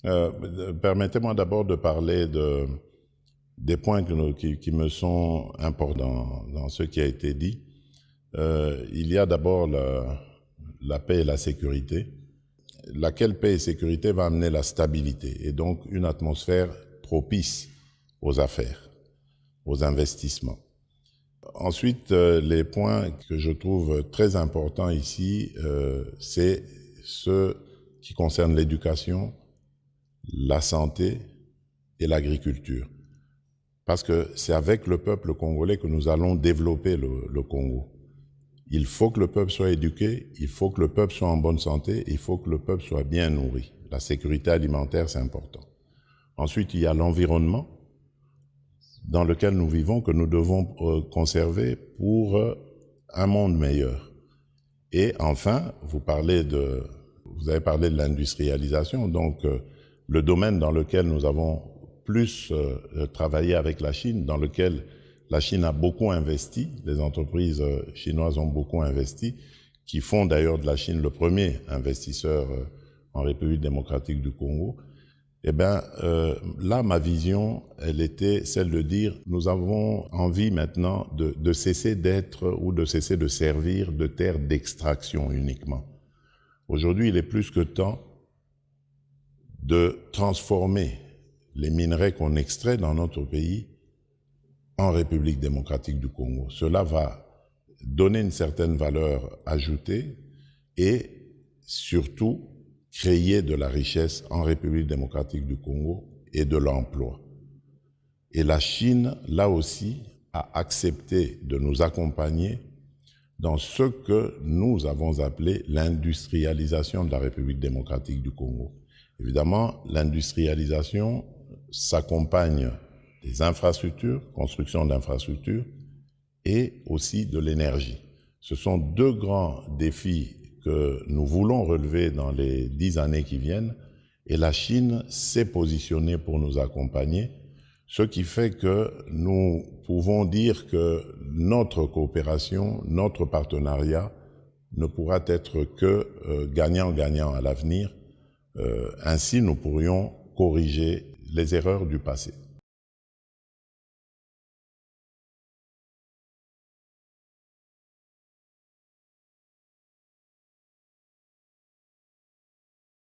Permettez-moi d'abord de parler des points qui me sont importants dans ce qui a été dit. Il y a d'abord la paix et la sécurité. Laquelle paix et sécurité va amener la stabilité et donc une atmosphère propice aux affaires, aux investissements. Ensuite, les points que je trouve très importants ici, c'est ceux qui concernent l'éducation, la santé et l'agriculture. Parce que c'est avec le peuple congolais que nous allons développer le Congo. Il faut que le peuple soit éduqué, il faut que le peuple soit en bonne santé, il faut que le peuple soit bien nourri. La sécurité alimentaire, c'est important. Ensuite, il y a l'environnement dans lequel nous vivons que nous devons conserver pour un monde meilleur. Et enfin, vous avez parlé de l'industrialisation, donc le domaine dans lequel nous avons plus travaillé avec la Chine, dans lequel la Chine a beaucoup investi, les entreprises chinoises ont beaucoup investi, qui font d'ailleurs de la Chine le premier investisseur en République démocratique du Congo. Eh bien, là, ma vision, elle était celle de dire, nous avons envie maintenant de cesser d'être ou de cesser de servir de terre d'extraction uniquement. Aujourd'hui, il est plus que temps de transformer les minerais qu'on extrait dans notre pays en République démocratique du Congo. Cela va donner une certaine valeur ajoutée et surtout créer de la richesse en République démocratique du Congo et de l'emploi. Et la Chine, là aussi, a accepté de nous accompagner dans ce que nous avons appelé l'industrialisation de la République démocratique du Congo. Évidemment, l'industrialisation s'accompagne des infrastructures, construction d'infrastructures, et aussi de l'énergie. Ce sont deux grands défis que nous voulons relever dans les 10 années qui viennent, et la Chine s'est positionnée pour nous accompagner, ce qui fait que nous pouvons dire que notre coopération, notre partenariat ne pourra être que gagnant-gagnant à l'avenir. Ainsi, nous pourrions corriger les erreurs du passé.